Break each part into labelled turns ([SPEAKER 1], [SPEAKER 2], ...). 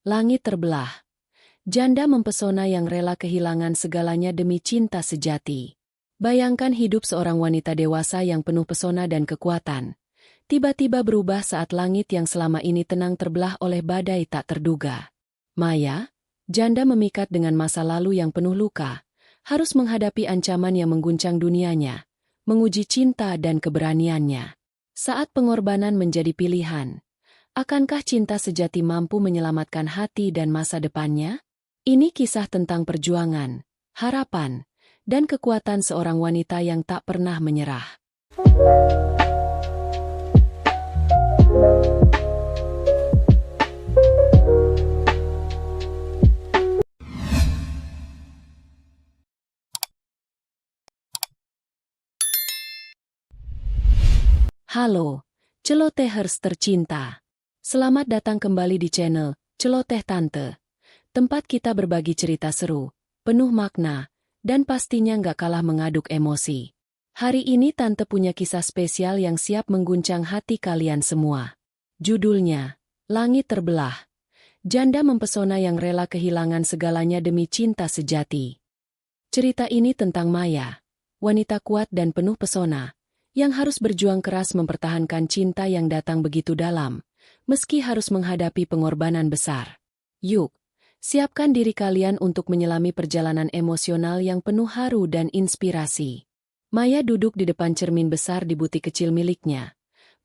[SPEAKER 1] Langit terbelah. Janda mempesona yang rela kehilangan segalanya demi cinta sejati. Bayangkan hidup seorang wanita dewasa yang penuh pesona dan kekuatan. Tiba-tiba berubah saat langit yang selama ini tenang terbelah oleh badai tak terduga. Maya, janda memikat dengan masa lalu yang penuh luka, harus menghadapi ancaman yang mengguncang dunianya, menguji cinta dan keberaniannya. Saat pengorbanan menjadi pilihan, akankah cinta sejati mampu menyelamatkan hati dan masa depannya? Ini kisah tentang perjuangan, harapan, dan kekuatan seorang wanita yang tak pernah menyerah. Halo, celotehers tercinta. Selamat datang kembali di channel Celoteh Tante. Tempat kita berbagi cerita seru, penuh makna, dan pastinya nggak kalah mengaduk emosi. Hari ini Tante punya kisah spesial yang siap mengguncang hati kalian semua. Judulnya, Langit Terbelah. Janda mempesona yang rela kehilangan segalanya demi cinta sejati. Cerita ini tentang Maya, wanita kuat dan penuh pesona, yang harus berjuang keras mempertahankan cinta yang datang begitu dalam, meski harus menghadapi pengorbanan besar. Yuk, siapkan diri kalian untuk menyelami perjalanan emosional yang penuh haru dan inspirasi. Maya duduk di depan cermin besar di butik kecil miliknya,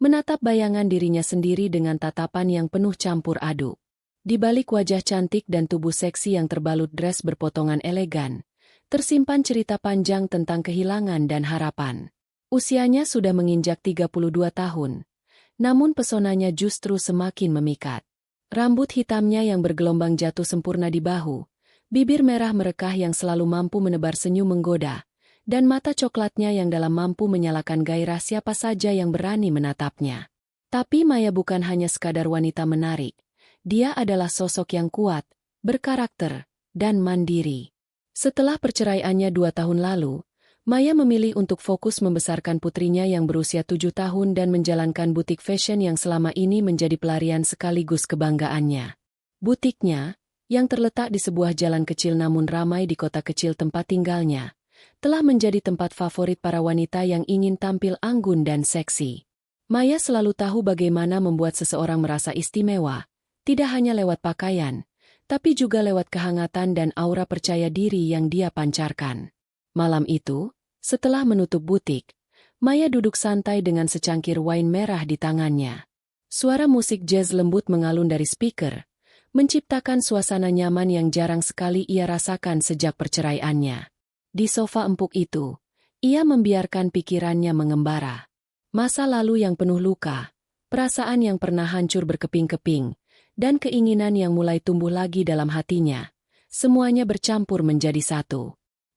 [SPEAKER 1] menatap bayangan dirinya sendiri dengan tatapan yang penuh campur aduk. Di balik wajah cantik dan tubuh seksi yang terbalut dress berpotongan elegan, tersimpan cerita panjang tentang kehilangan dan harapan. Usianya sudah menginjak 32 tahun, namun pesonanya justru semakin memikat. Rambut hitamnya yang bergelombang jatuh sempurna di bahu, bibir merah merekah yang selalu mampu menebar senyum menggoda, dan mata coklatnya yang dalam mampu menyalakan gairah siapa saja yang berani menatapnya. Tapi Maya bukan hanya sekadar wanita menarik, dia adalah sosok yang kuat, berkarakter, dan mandiri. Setelah perceraiannya 2 tahun lalu, Maya memilih untuk fokus membesarkan putrinya yang berusia 7 tahun dan menjalankan butik fashion yang selama ini menjadi pelarian sekaligus kebanggaannya. Butiknya, yang terletak di sebuah jalan kecil namun ramai di kota kecil tempat tinggalnya, telah menjadi tempat favorit para wanita yang ingin tampil anggun dan seksi. Maya selalu tahu bagaimana membuat seseorang merasa istimewa, tidak hanya lewat pakaian, tapi juga lewat kehangatan dan aura percaya diri yang dia pancarkan. Malam itu, setelah menutup butik, Maya duduk santai dengan secangkir wine merah di tangannya. Suara musik jazz lembut mengalun dari speaker, menciptakan suasana nyaman yang jarang sekali ia rasakan sejak perceraiannya. Di sofa empuk itu, ia membiarkan pikirannya mengembara. Masa lalu yang penuh luka, perasaan yang pernah hancur berkeping-keping, dan keinginan yang mulai tumbuh lagi dalam hatinya, semuanya bercampur menjadi satu.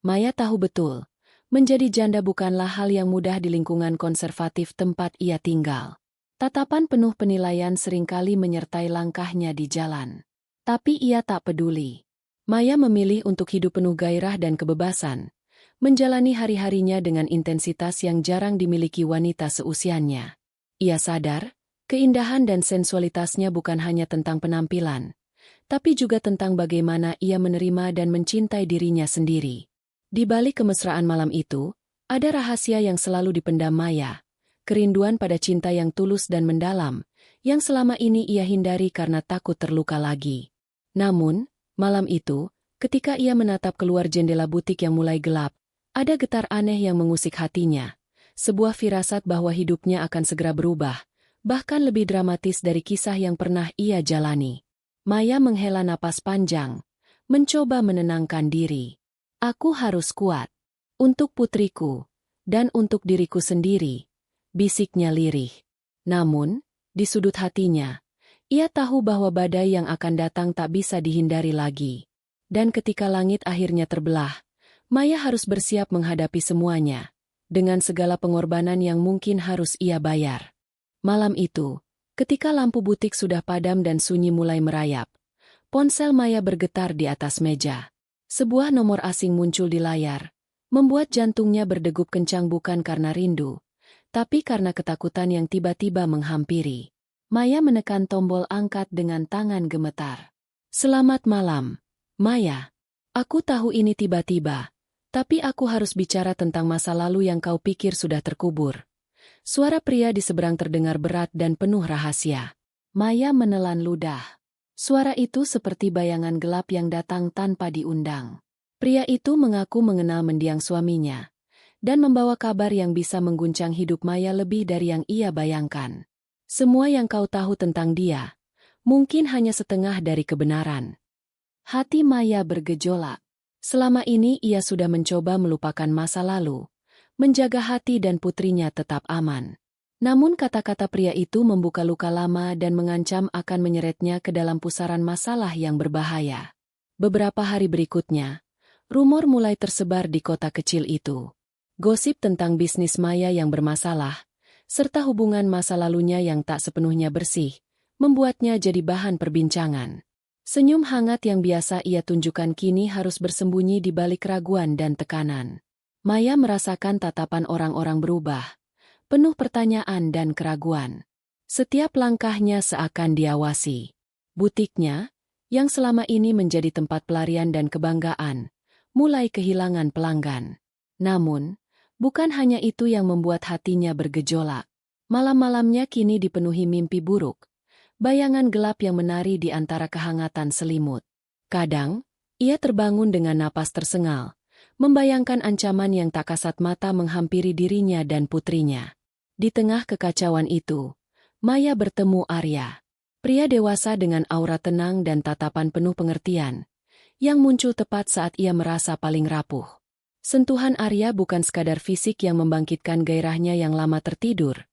[SPEAKER 1] Maya tahu betul, menjadi janda bukanlah hal yang mudah di lingkungan konservatif tempat ia tinggal. Tatapan penuh penilaian seringkali menyertai langkahnya di jalan. Tapi ia tak peduli. Maya memilih untuk hidup penuh gairah dan kebebasan, menjalani hari-harinya dengan intensitas yang jarang dimiliki wanita seusianya. Ia sadar, keindahan dan sensualitasnya bukan hanya tentang penampilan, tapi juga tentang bagaimana ia menerima dan mencintai dirinya sendiri. Di balik kemesraan malam itu, ada rahasia yang selalu dipendam Maya, kerinduan pada cinta yang tulus dan mendalam, yang selama ini ia hindari karena takut terluka lagi. Namun, malam itu, ketika ia menatap keluar jendela butik yang mulai gelap, ada getar aneh yang mengusik hatinya, sebuah firasat bahwa hidupnya akan segera berubah, bahkan lebih dramatis dari kisah yang pernah ia jalani. Maya menghela napas panjang, mencoba menenangkan diri. Aku harus kuat. Untuk putriku, dan untuk diriku sendiri, bisiknya lirih. Namun, di sudut hatinya, ia tahu bahwa badai yang akan datang tak bisa dihindari lagi. Dan ketika langit akhirnya terbelah, Maya harus bersiap menghadapi semuanya, dengan segala pengorbanan yang mungkin harus ia bayar. Malam itu, ketika lampu butik sudah padam dan sunyi mulai merayap, ponsel Maya bergetar di atas meja. Sebuah nomor asing muncul di layar, membuat jantungnya berdegup kencang bukan karena rindu, tapi karena ketakutan yang tiba-tiba menghampiri. Maya menekan tombol angkat dengan tangan gemetar. Selamat malam, Maya. Aku tahu ini tiba-tiba, tapi aku harus bicara tentang masa lalu yang kau pikir sudah terkubur. Suara pria di seberang terdengar berat dan penuh rahasia. Maya menelan ludah. Suara itu seperti bayangan gelap yang datang tanpa diundang. Pria itu mengaku mengenal mendiang suaminya, dan membawa kabar yang bisa mengguncang hidup Maya lebih dari yang ia bayangkan. Semua yang kau tahu tentang dia, mungkin hanya setengah dari kebenaran. Hati Maya bergejolak. Selama ini ia sudah mencoba melupakan masa lalu, menjaga hati dan putrinya tetap aman. Namun kata-kata pria itu membuka luka lama dan mengancam akan menyeretnya ke dalam pusaran masalah yang berbahaya. Beberapa hari berikutnya, rumor mulai tersebar di kota kecil itu. Gosip tentang bisnis Maya yang bermasalah, serta hubungan masa lalunya yang tak sepenuhnya bersih, membuatnya jadi bahan perbincangan. Senyum hangat yang biasa ia tunjukkan kini harus bersembunyi di balik keraguan dan tekanan. Maya merasakan tatapan orang-orang berubah, penuh pertanyaan dan keraguan. Setiap langkahnya seakan diawasi. Butiknya, yang selama ini menjadi tempat pelarian dan kebanggaan, mulai kehilangan pelanggan. Namun, bukan hanya itu yang membuat hatinya bergejolak. Malam-malamnya kini dipenuhi mimpi buruk, bayangan gelap yang menari di antara kehangatan selimut. Kadang, ia terbangun dengan napas tersengal, membayangkan ancaman yang tak kasat mata menghampiri dirinya dan putrinya. Di tengah kekacauan itu, Maya bertemu Arya. Pria dewasa dengan aura tenang dan tatapan penuh pengertian, yang muncul tepat saat ia merasa paling rapuh. Sentuhan Arya bukan sekadar fisik yang membangkitkan gairahnya yang lama tertidur,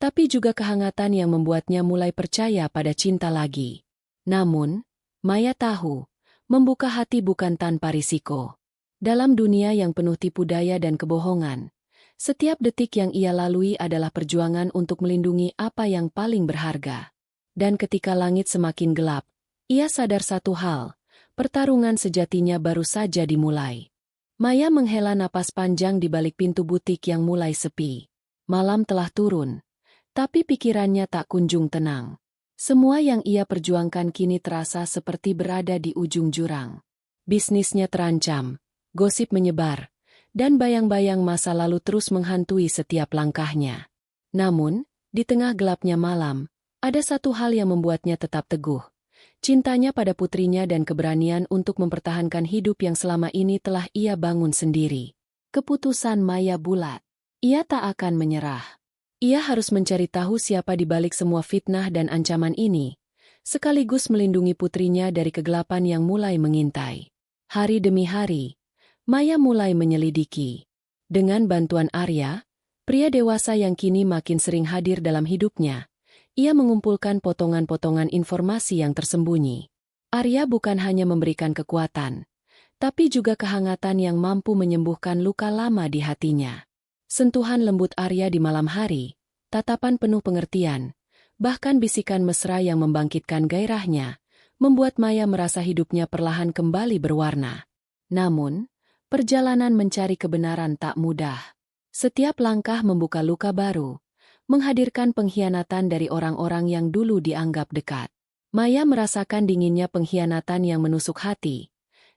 [SPEAKER 1] tapi juga kehangatan yang membuatnya mulai percaya pada cinta lagi. Namun, Maya tahu, membuka hati bukan tanpa risiko. Dalam dunia yang penuh tipu daya dan kebohongan, setiap detik yang ia lalui adalah perjuangan untuk melindungi apa yang paling berharga. Dan ketika langit semakin gelap, ia sadar satu hal, pertarungan sejatinya baru saja dimulai. Maya menghela napas panjang di balik pintu butik yang mulai sepi. Malam telah turun, tapi pikirannya tak kunjung tenang. Semua yang ia perjuangkan kini terasa seperti berada di ujung jurang. Bisnisnya terancam, gosip menyebar, dan bayang-bayang masa lalu terus menghantui setiap langkahnya. Namun, di tengah gelapnya malam, ada satu hal yang membuatnya tetap teguh. Cintanya pada putrinya dan keberanian untuk mempertahankan hidup yang selama ini telah ia bangun sendiri. Keputusan Maya bulat. Ia tak akan menyerah. Ia harus mencari tahu siapa di balik semua fitnah dan ancaman ini, sekaligus melindungi putrinya dari kegelapan yang mulai mengintai. Hari demi hari, Maya mulai menyelidiki. Dengan bantuan Arya, pria dewasa yang kini makin sering hadir dalam hidupnya, ia mengumpulkan potongan-potongan informasi yang tersembunyi. Arya bukan hanya memberikan kekuatan, tapi juga kehangatan yang mampu menyembuhkan luka lama di hatinya. Sentuhan lembut Arya di malam hari, tatapan penuh pengertian, bahkan bisikan mesra yang membangkitkan gairahnya, membuat Maya merasa hidupnya perlahan kembali berwarna. Namun, perjalanan mencari kebenaran tak mudah. Setiap langkah membuka luka baru, menghadirkan pengkhianatan dari orang-orang yang dulu dianggap dekat. Maya merasakan dinginnya pengkhianatan yang menusuk hati,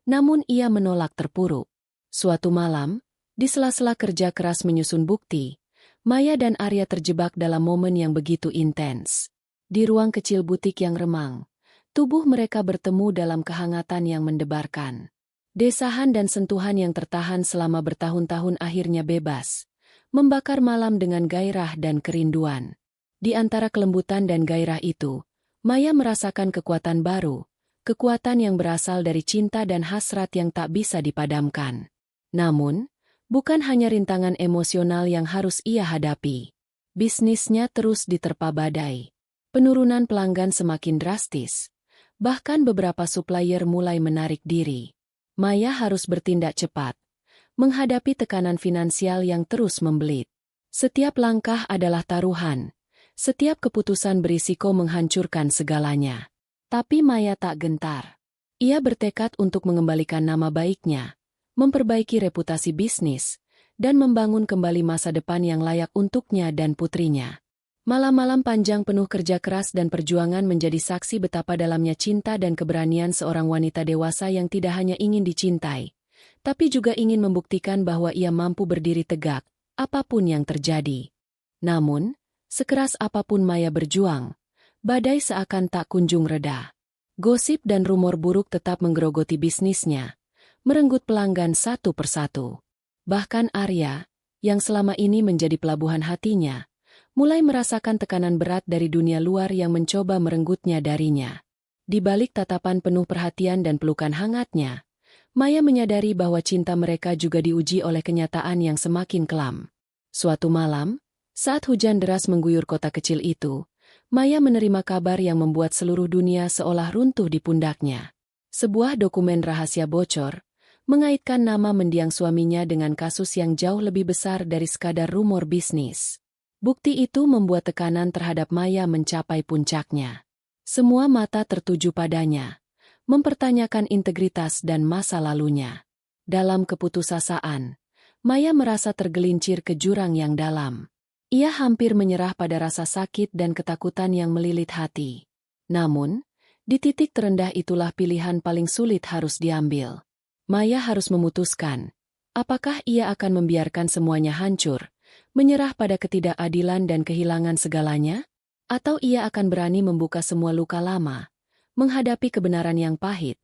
[SPEAKER 1] namun ia menolak terpuruk. Suatu malam, di sela-sela kerja keras menyusun bukti, Maya dan Arya terjebak dalam momen yang begitu intens. Di ruang kecil butik yang remang, tubuh mereka bertemu dalam kehangatan yang mendebarkan. Desahan dan sentuhan yang tertahan selama bertahun-tahun akhirnya bebas, membakar malam dengan gairah dan kerinduan. Di antara kelembutan dan gairah itu, Maya merasakan kekuatan baru, kekuatan yang berasal dari cinta dan hasrat yang tak bisa dipadamkan. Namun, bukan hanya rintangan emosional yang harus ia hadapi. Bisnisnya terus diterpa badai. Penurunan pelanggan semakin drastis, bahkan beberapa supplier mulai menarik diri. Maya harus bertindak cepat, menghadapi tekanan finansial yang terus membelit. Setiap langkah adalah taruhan, setiap keputusan berisiko menghancurkan segalanya. Tapi Maya tak gentar. Ia bertekad untuk mengembalikan nama baiknya, memperbaiki reputasi bisnis, dan membangun kembali masa depan yang layak untuknya dan putrinya. Malam-malam panjang penuh kerja keras dan perjuangan menjadi saksi betapa dalamnya cinta dan keberanian seorang wanita dewasa yang tidak hanya ingin dicintai, tapi juga ingin membuktikan bahwa ia mampu berdiri tegak, apapun yang terjadi. Namun, sekeras apapun Maya berjuang, badai seakan tak kunjung reda. Gosip dan rumor buruk tetap menggerogoti bisnisnya, merenggut pelanggan satu persatu. Bahkan Arya, yang selama ini menjadi pelabuhan hatinya, mulai merasakan tekanan berat dari dunia luar yang mencoba merenggutnya darinya. Di balik tatapan penuh perhatian dan pelukan hangatnya, Maya menyadari bahwa cinta mereka juga diuji oleh kenyataan yang semakin kelam. Suatu malam, saat hujan deras mengguyur kota kecil itu, Maya menerima kabar yang membuat seluruh dunia seolah runtuh di pundaknya. Sebuah dokumen rahasia bocor, mengaitkan nama mendiang suaminya dengan kasus yang jauh lebih besar dari sekadar rumor bisnis. Bukti itu membuat tekanan terhadap Maya mencapai puncaknya. Semua mata tertuju padanya, mempertanyakan integritas dan masa lalunya. Dalam keputusasaan, Maya merasa tergelincir ke jurang yang dalam. Ia hampir menyerah pada rasa sakit dan ketakutan yang melilit hati. Namun, di titik terendah itulah pilihan paling sulit harus diambil. Maya harus memutuskan, apakah ia akan membiarkan semuanya hancur, menyerah pada ketidakadilan dan kehilangan segalanya? Atau ia akan berani membuka semua luka lama, menghadapi kebenaran yang pahit,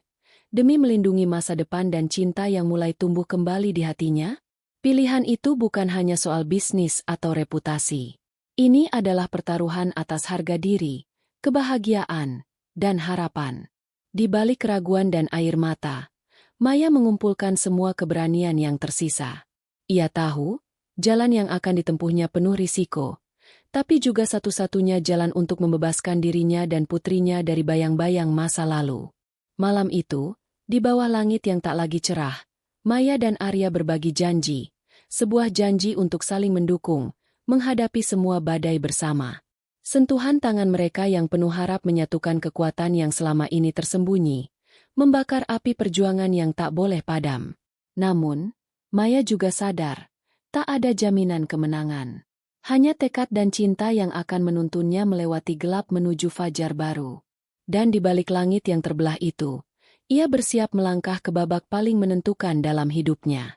[SPEAKER 1] demi melindungi masa depan dan cinta yang mulai tumbuh kembali di hatinya? Pilihan itu bukan hanya soal bisnis atau reputasi. Ini adalah pertaruhan atas harga diri, kebahagiaan, dan harapan. Di balik keraguan dan air mata, Maya mengumpulkan semua keberanian yang tersisa. Ia tahu, jalan yang akan ditempuhnya penuh risiko, tapi juga satu-satunya jalan untuk membebaskan dirinya dan putrinya dari bayang-bayang masa lalu. Malam itu, di bawah langit yang tak lagi cerah, Maya dan Arya berbagi janji, sebuah janji untuk saling mendukung, menghadapi semua badai bersama. Sentuhan tangan mereka yang penuh harap menyatukan kekuatan yang selama ini tersembunyi, membakar api perjuangan yang tak boleh padam. Namun, Maya juga sadar, tak ada jaminan kemenangan. Hanya tekad dan cinta yang akan menuntunnya melewati gelap menuju fajar baru. Dan di balik langit yang terbelah itu, ia bersiap melangkah ke babak paling menentukan dalam hidupnya.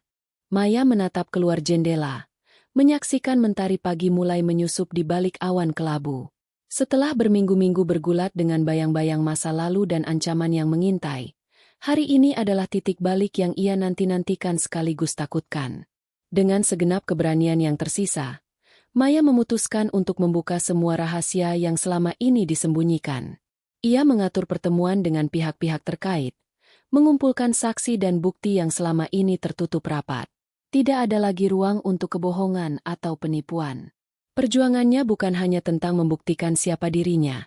[SPEAKER 1] Maya menatap keluar jendela, menyaksikan mentari pagi mulai menyusup di balik awan kelabu. Setelah berminggu-minggu bergulat dengan bayang-bayang masa lalu dan ancaman yang mengintai, hari ini adalah titik balik yang ia nanti-nantikan sekaligus takutkan. Dengan segenap keberanian yang tersisa, Maya memutuskan untuk membuka semua rahasia yang selama ini disembunyikan. Ia mengatur pertemuan dengan pihak-pihak terkait, mengumpulkan saksi dan bukti yang selama ini tertutup rapat. Tidak ada lagi ruang untuk kebohongan atau penipuan. Perjuangannya bukan hanya tentang membuktikan siapa dirinya,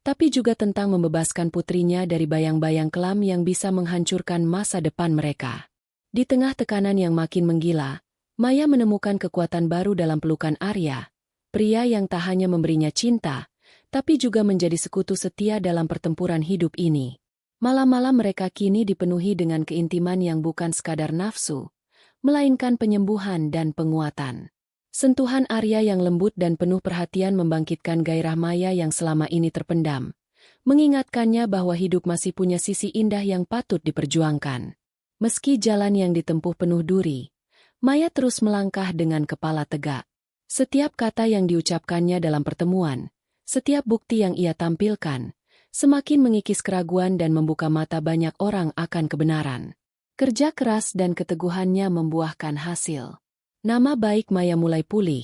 [SPEAKER 1] tapi juga tentang membebaskan putrinya dari bayang-bayang kelam yang bisa menghancurkan masa depan mereka. Di tengah tekanan yang makin menggila, Maya menemukan kekuatan baru dalam pelukan Arya, pria yang tak hanya memberinya cinta, tapi juga menjadi sekutu setia dalam pertempuran hidup ini. Malam-malam mereka kini dipenuhi dengan keintiman yang bukan sekadar nafsu, melainkan penyembuhan dan penguatan. Sentuhan Arya yang lembut dan penuh perhatian membangkitkan gairah Maya yang selama ini terpendam, mengingatkannya bahwa hidup masih punya sisi indah yang patut diperjuangkan. Meski jalan yang ditempuh penuh duri, Maya terus melangkah dengan kepala tegak. Setiap kata yang diucapkannya dalam pertemuan, setiap bukti yang ia tampilkan, semakin mengikis keraguan dan membuka mata banyak orang akan kebenaran. Kerja keras dan keteguhannya membuahkan hasil. Nama baik Maya mulai pulih,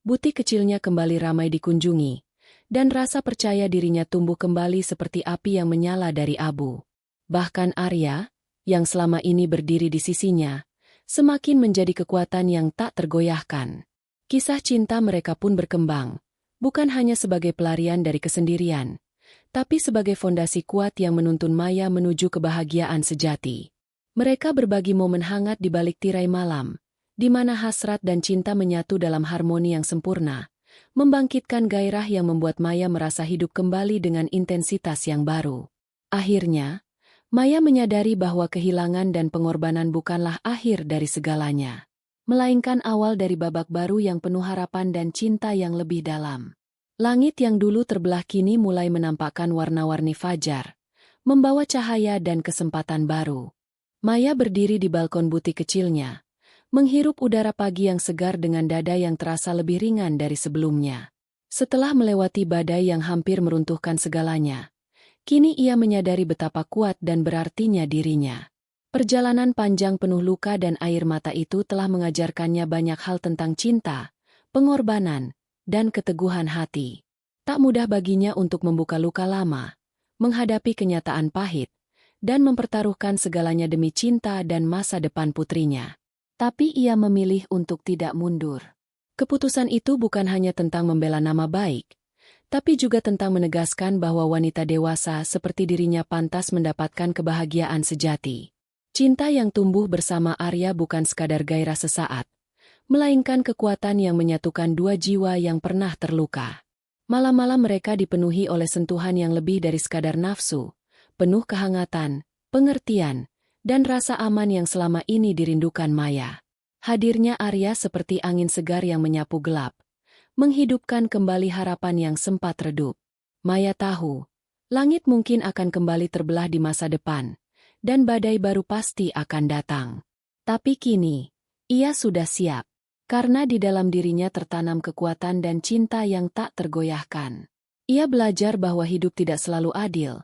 [SPEAKER 1] butik kecilnya kembali ramai dikunjungi, dan rasa percaya dirinya tumbuh kembali seperti api yang menyala dari abu. Bahkan Arya, yang selama ini berdiri di sisinya, semakin menjadi kekuatan yang tak tergoyahkan. Kisah cinta mereka pun berkembang, bukan hanya sebagai pelarian dari kesendirian, tapi sebagai fondasi kuat yang menuntun Maya menuju kebahagiaan sejati. Mereka berbagi momen hangat di balik tirai malam, di mana hasrat dan cinta menyatu dalam harmoni yang sempurna, membangkitkan gairah yang membuat Maya merasa hidup kembali dengan intensitas yang baru. Akhirnya, Maya menyadari bahwa kehilangan dan pengorbanan bukanlah akhir dari segalanya, melainkan awal dari babak baru yang penuh harapan dan cinta yang lebih dalam. Langit yang dulu terbelah kini mulai menampakkan warna-warni fajar, membawa cahaya dan kesempatan baru. Maya berdiri di balkon butik kecilnya, menghirup udara pagi yang segar dengan dada yang terasa lebih ringan dari sebelumnya. Setelah melewati badai yang hampir meruntuhkan segalanya, kini ia menyadari betapa kuat dan berartinya dirinya. Perjalanan panjang penuh luka dan air mata itu telah mengajarkannya banyak hal tentang cinta, pengorbanan, dan keteguhan hati. Tak mudah baginya untuk membuka luka lama, menghadapi kenyataan pahit, dan mempertaruhkan segalanya demi cinta dan masa depan putrinya. Tapi ia memilih untuk tidak mundur. Keputusan itu bukan hanya tentang membela nama baik, tapi juga tentang menegaskan bahwa wanita dewasa seperti dirinya pantas mendapatkan kebahagiaan sejati. Cinta yang tumbuh bersama Arya bukan sekadar gairah sesaat, melainkan kekuatan yang menyatukan dua jiwa yang pernah terluka. Malam-malam mereka dipenuhi oleh sentuhan yang lebih dari sekadar nafsu, penuh kehangatan, pengertian, dan rasa aman yang selama ini dirindukan Maya. Hadirnya Arya seperti angin segar yang menyapu gelap, menghidupkan kembali harapan yang sempat redup. Maya tahu, langit mungkin akan kembali terbelah di masa depan, dan badai baru pasti akan datang. Tapi kini, ia sudah siap. Karena di dalam dirinya tertanam kekuatan dan cinta yang tak tergoyahkan. Ia belajar bahwa hidup tidak selalu adil,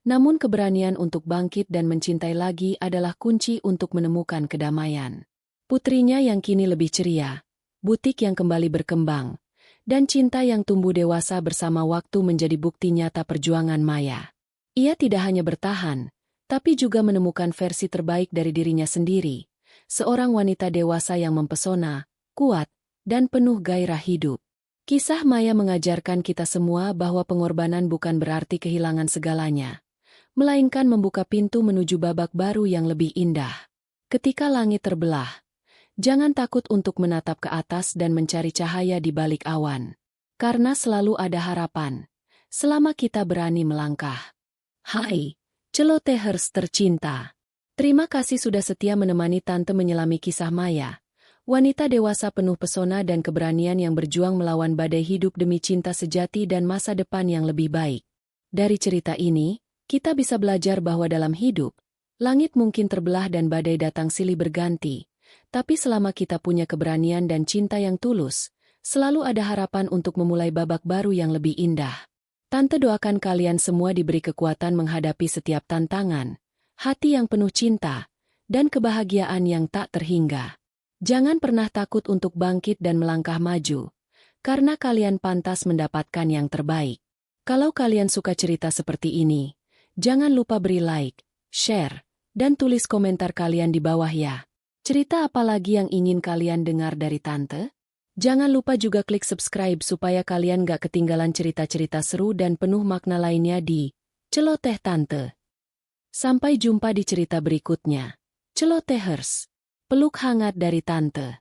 [SPEAKER 1] namun keberanian untuk bangkit dan mencintai lagi adalah kunci untuk menemukan kedamaian. Putrinya yang kini lebih ceria, butik yang kembali berkembang, dan cinta yang tumbuh dewasa bersama waktu menjadi bukti nyata perjuangan Maya. Ia tidak hanya bertahan, tapi juga menemukan versi terbaik dari dirinya sendiri, seorang wanita dewasa yang mempesona, kuat, dan penuh gairah hidup. Kisah Maya mengajarkan kita semua bahwa pengorbanan bukan berarti kehilangan segalanya, melainkan membuka pintu menuju babak baru yang lebih indah. Ketika langit terbelah, jangan takut untuk menatap ke atas dan mencari cahaya di balik awan. Karena selalu ada harapan, selama kita berani melangkah. Hai, celotehers tercinta. Terima kasih sudah setia menemani Tante menyelami kisah Maya. Wanita dewasa penuh pesona dan keberanian yang berjuang melawan badai hidup demi cinta sejati dan masa depan yang lebih baik. Dari cerita ini, kita bisa belajar bahwa dalam hidup, langit mungkin terbelah dan badai datang silih berganti, tapi selama kita punya keberanian dan cinta yang tulus, selalu ada harapan untuk memulai babak baru yang lebih indah. Tante doakan kalian semua diberi kekuatan menghadapi setiap tantangan, hati yang penuh cinta, dan kebahagiaan yang tak terhingga. Jangan pernah takut untuk bangkit dan melangkah maju, karena kalian pantas mendapatkan yang terbaik. Kalau kalian suka cerita seperti ini, jangan lupa beri like, share, dan tulis komentar kalian di bawah ya. Cerita apa lagi yang ingin kalian dengar dari Tante? Jangan lupa juga klik subscribe supaya kalian gak ketinggalan cerita-cerita seru dan penuh makna lainnya di Celoteh Tante. Sampai jumpa di cerita berikutnya. Celotehers. Peluk hangat dari Tante.